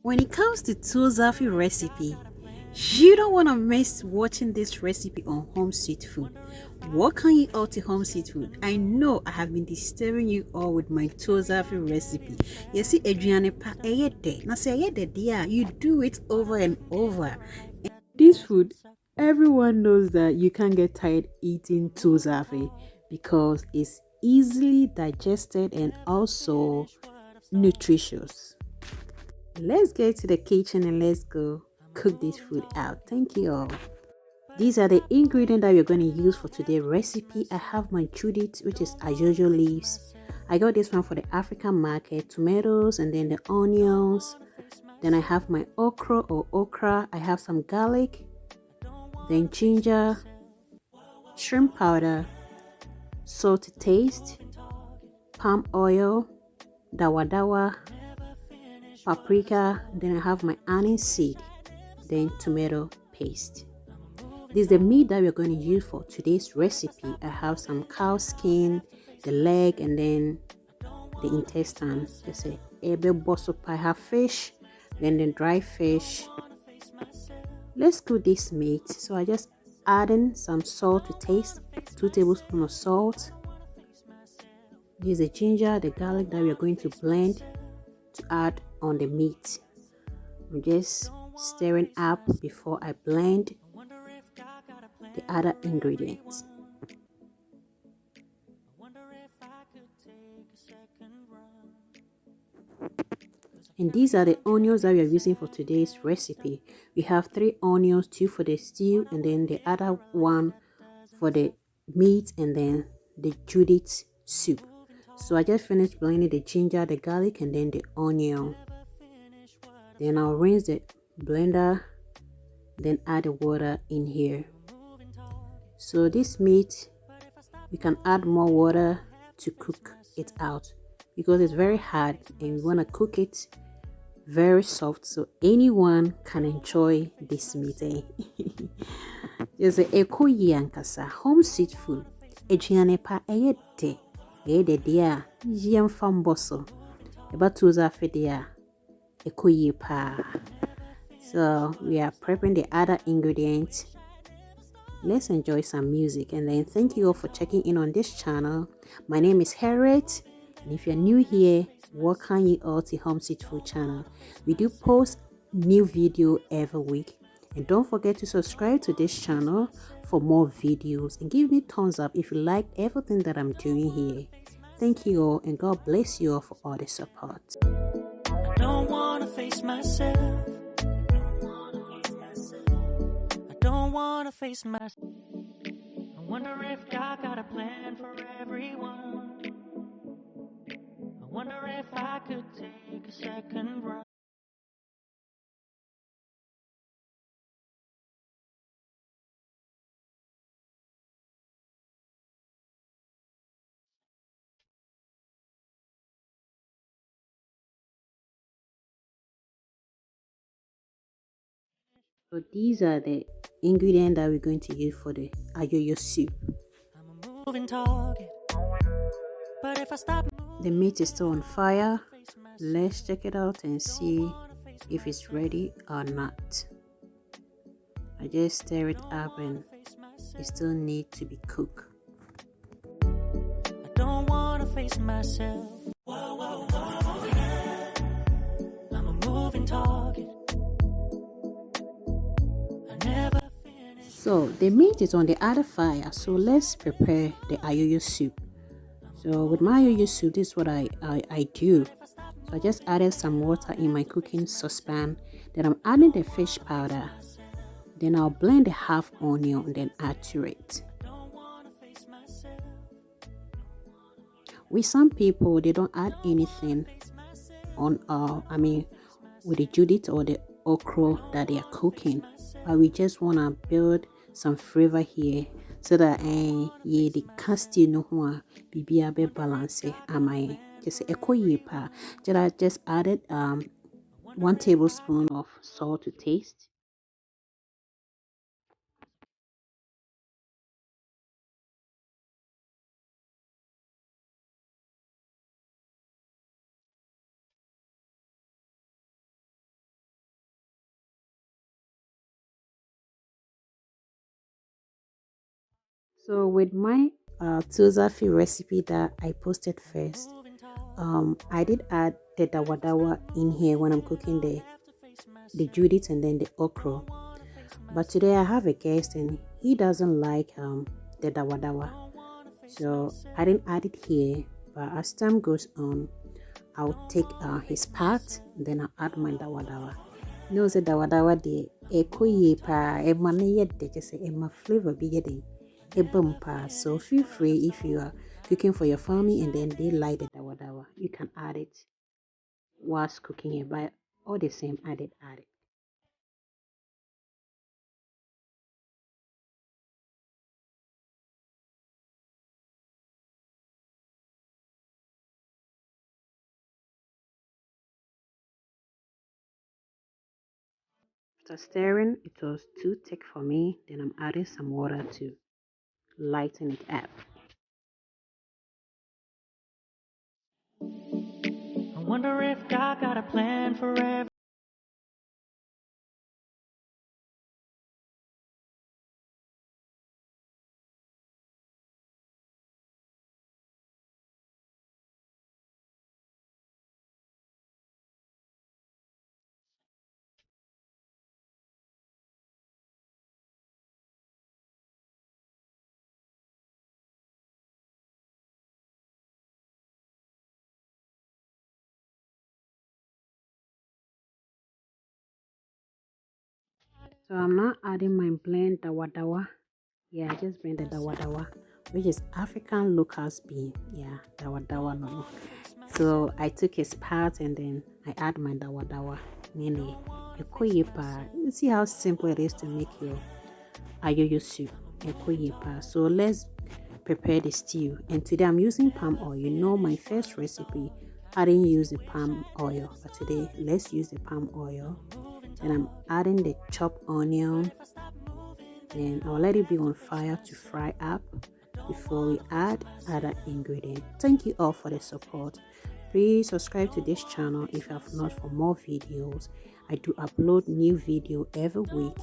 When it comes to Tuo-Zaafi recipe, you don't want to miss watching this recipe on Home Sweet Food. Welcome you all to Home Sweet Food. I know I have been disturbing you all with my Tuo-Zaafi recipe. You see, Adriane pa eyede. Now say eyede dia, you do it over and over. This food, everyone knows that you can't get tired eating Tuo-Zaafi because it's easily digested and also nutritious. Let's get to the kitchen and let's go cook this food out. Thank you all. These are the ingredients that we're going to use for today's recipe. I have my Judith, which is Ayoyo leaves. I got this one for the African market, tomatoes, and then the onions. Then I have my okra or okra. I have some garlic, then ginger, shrimp powder, salt to taste, palm oil, dawa dawa, paprika, then I have my anise seed, then tomato paste. This is the meat that we're going to use for today's recipe. I have some cow skin, the leg, and then the intestine. Just a ebe bosso. I have fish, then the dry fish. Let's cook this meat. So I just add in some salt to taste, 2 tablespoons of salt. This is the ginger, the garlic that we are going to blend to add on the meat. I'm just stirring up before I blend the other ingredients. And these are the onions that we are using for today's recipe. We have 3 onions, 2 for the stew, and then the other one for the meat, and then the Judith soup. So I just finished blending the ginger, the garlic, and then the onion. Then I'll rinse the blender, then add the water in here. So this meat, we can add more water to cook it out because it's very hard and we want to cook it very soft so anyone can enjoy this meat. There's a Ekoyi ankasa home sweet food. Adriane pa eyede dia yem famboso. Eba Tuo-Zaafi dia Ekoyi pa. So we are prepping the other ingredients. Let's enjoy some music and then thank you all for checking in on this channel. My name is Harriet, and if you're new here, welcome you all to Home Sweet Food channel. We do post new video every week, and don't forget to subscribe to this channel for more videos and give me thumbs up if you like everything that I'm doing here. Thank you all, and God bless you all for all the support. I don't want to face myself. Don't want to face myself. I wonder if God got a plan for everyone. I wonder if I could take a second run. So these are the ingredients that we're going to use for the Ayoyo soup. I'm a moving target. But if I stop The meat is still on fire. Let's check it out and see if it's ready or not. I just stir it up and it still needs to be cooked. I don't want to face myself. I'm a moving target. I never finish. So the meat is on the other fire. So let's prepare the Ayoyo soup. So with my Ayoyo soup, this is what I do. So I just added some water in my cooking saucepan. Then I'm adding the fish powder. Then I'll blend the half onion and then add to it. With some people, they don't add anything on with the Judith or the Okro that they are cooking. But we just want to build some flavor here so that yeah, the casty no one be a bit balance am just Ekoyi pa. Just added 1 tablespoon of salt to taste. So with my Tuo-Zaafi recipe that I posted first, I did add the dawadawa in here when I'm cooking the Judith and then the okra. But today I have a guest and he doesn't like the dawadawa, so I didn't add it here. But as time goes on, I'll take his part, then I'll add my dawadawa. You know, the dawadawa de ekoye pa emane yede just say ema flavor be yede ebumpa. So feel free if you are cooking for your family and then they like the dawadawa, you can add it whilst cooking it. But all the same, I did add it. After stirring, it was too thick for me. Then I'm adding some water to lighten it up. I wonder if God got a plan for every. So I'm not adding my blend dawadawa. Yeah, I just blend the dawadawa, which is African locust bean. Yeah, dawadawa no. So I took his part and then I add my dawadawa. Nene, ekoyepa. You see how simple it is to make your ayoyo soup. Ekoyepa. So let's prepare the stew. And today I'm using palm oil. You know, my first recipe I didn't use the palm oil, but today let's use the palm oil. And I'm adding the chopped onion, and I'll let it be on fire to fry up before we add other ingredients. Thank you all for the support. Please subscribe to this channel if you have not, for more videos. I do upload new video every week,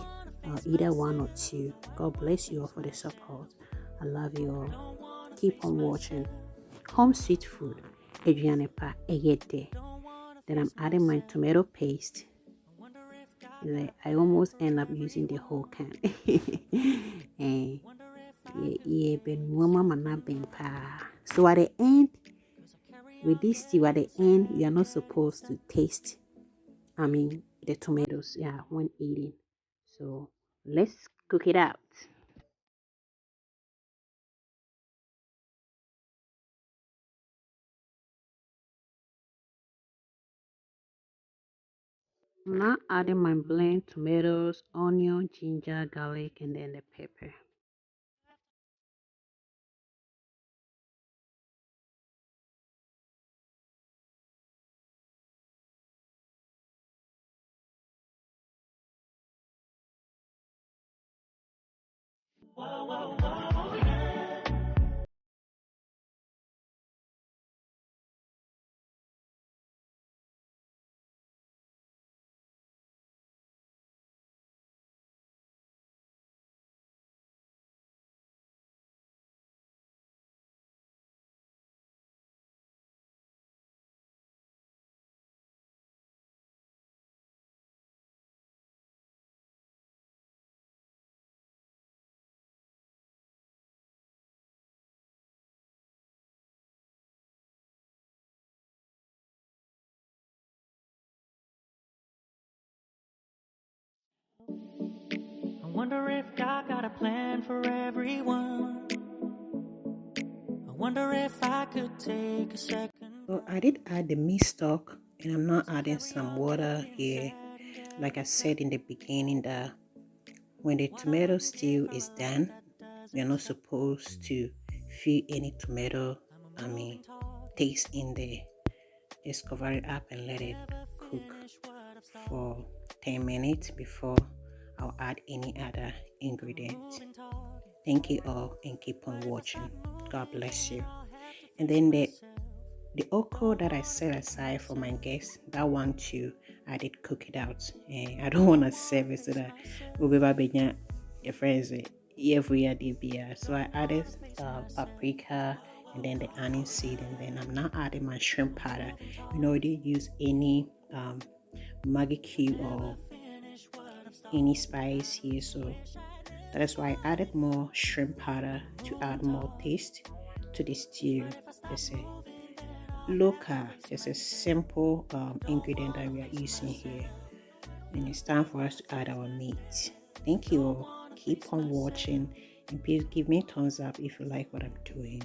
either one or two. God bless you all for the support. I love you all. Keep on watching. Home sweet food. Aduanepa eyede. Then I'm adding my tomato paste. Like, I almost end up using the whole can. Eh, so at the end, with this stew, at the end, you are not supposed to taste, the tomatoes, yeah, when eating. So let's cook it out. I'm now adding my blend tomatoes, onion, ginger, garlic, and then the pepper. I wonder if God got a plan for everyone. I wonder if I could take a second. So I did add the meat stock, and I'm not adding some water here. Like I said in the beginning, that when the tomato stew is done, we are not supposed to feel any tomato, taste in there. Just cover it up and let it cook for 10 minutes before I'll add any other ingredient. Thank you all and keep on watching. God bless you. And then the okra that I set aside for my guests, that one too, I did cook it out. And I don't want to serve it so that we'll be back your friends every year. So I added paprika and then the anise seed, and then I'm now adding my shrimp powder. You know, I didn't use any Maggi cube or any spice here, so that is why I added more shrimp powder to add more taste to the stew. Just a local, just a simple ingredient that we are using here. And it's time for us to add our meat. Thank you all. Keep on watching and please give me a thumbs up if you like what I'm doing.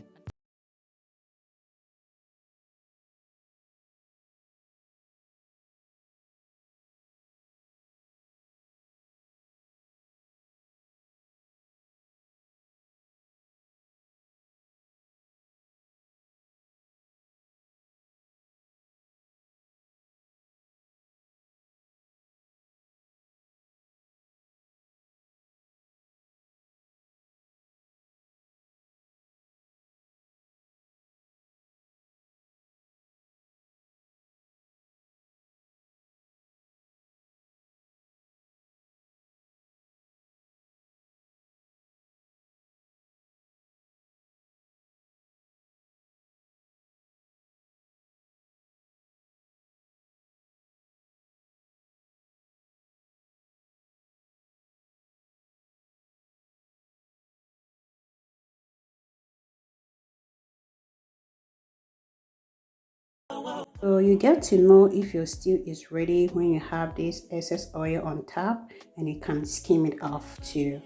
So you get to know if your stew is ready when you have this excess oil on top, and you can skim it off too.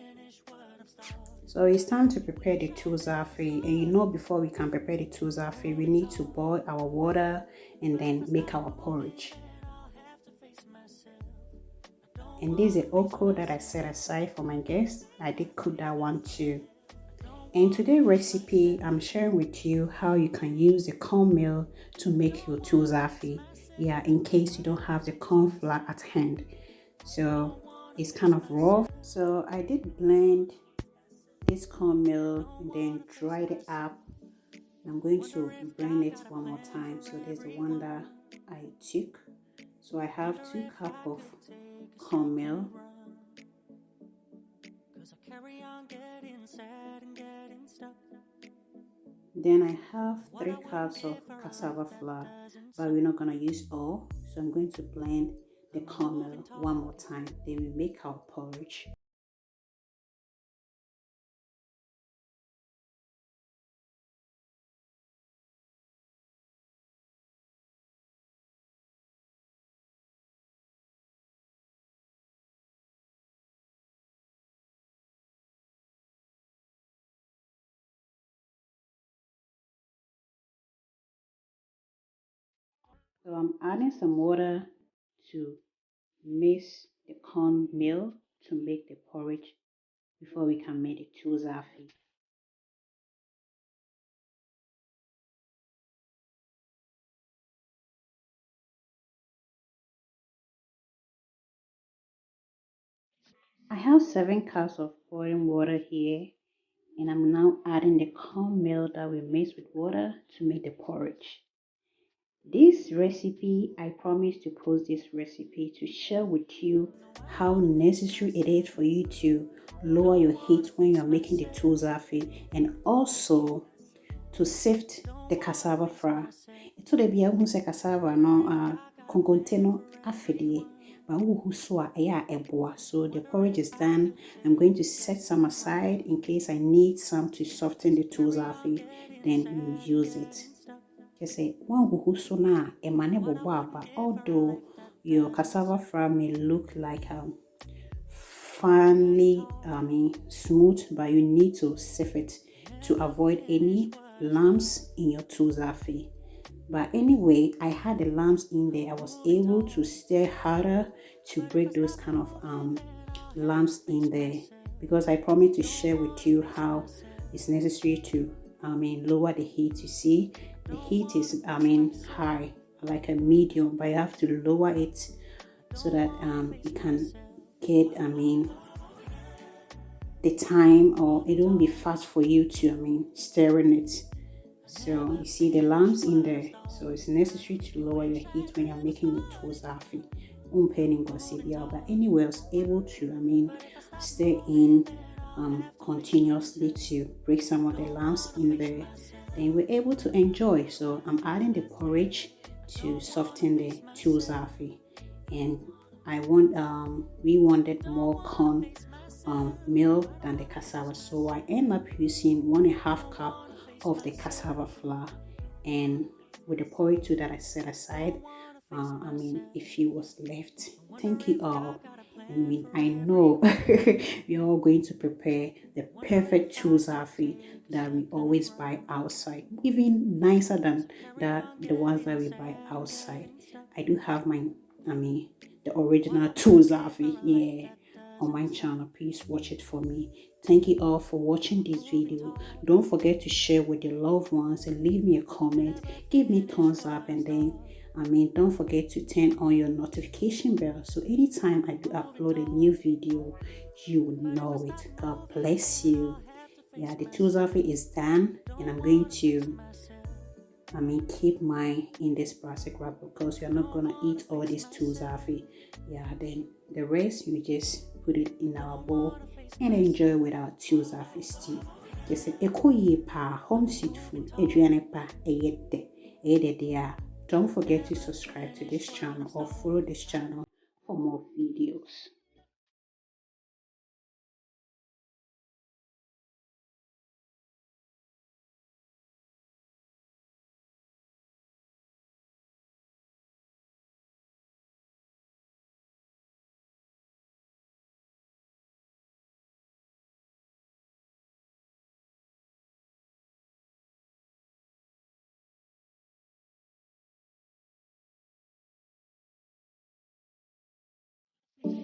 So it's time to prepare the Tuo-Zaafi, and you know, before we can prepare the Tuo-Zaafi, we need to boil our water and then make our porridge. And this is the okra that I set aside for my guests. I did cook that one too. And today's recipe, I'm sharing with you how you can use the cornmeal to make your Tuo-Zaafi. Yeah, in case you don't have the corn flour at hand. So it's kind of rough. So I did blend this cornmeal and then dried it up. I'm going to blend it one more time. So there's the one that I took. So I have 2 cups of cornmeal. Then I have 3 cups of cassava flour, but we're not gonna use all. So I'm going to blend the cornmeal one more time. Then we make our porridge. So I'm adding some water to mix the cornmeal to make the porridge before we can make the Tuo-Zaafi. I have 7 cups of boiling water here, and I'm now adding the cornmeal that we mixed with water to make the porridge. This recipe, I promise to post this recipe to share with you how necessary it is for you to lower your heat when you're making the Tuo-Zaafi, and also to sift the cassava flour. Ito de bia hu se cassava no konkonte no afedie, but who so a eboa. So the porridge is done. I'm going to set some aside in case I need some to soften the Tuo-Zaafi, then you use it. Just say one who so na emane boba, although your cassava flour may look like finely smooth, but you need to sift it to avoid any lumps in your Tuo-Zaafi. But anyway, I had the lumps in there. I was able to stir harder to break those kind of lumps in there, because I promised to share with you how it's necessary to lower the heat. You see, the heat is high, like a medium, but you have to lower it so that you can get the time, or it won't be fast for you to stirring it. So you see the lumps in there, so it's necessary to lower your heat when you're making your Tuo-Zaafi. But anyway, I was able to stir in continuously to break some of the lumps in there. Then we're able to enjoy. So I'm adding the porridge to soften the Tuo-Zaafi, and we wanted more corn meal than the cassava, so I end up using 1.5 cup of the cassava flour, and with the porridge too that I set aside, a few was left. Thank you all. I know we're all going to prepare the perfect Tuo-Zaafi that we always buy outside, even nicer than the ones that we buy outside. I do have the original Tuo-Zaafi, yeah, on my channel. Please watch it for me. Thank you all for watching this video. Don't forget to share with your loved ones and leave me a comment. Give me thumbs up, and then don't forget to turn on your notification bell so anytime I do upload a new video, you will know it. God bless you. Yeah, the Tuo-Zaafi is done, and I'm going to keep mine in this plastic wrap because you're not gonna eat all this Tuo-Zaafi. Yeah, then the rest you just put it in our bowl and enjoy with our Tuo-Zaafi stew. Just a pa home sweet food. Adriana pa eyede. Don't forget to subscribe to this channel or follow this channel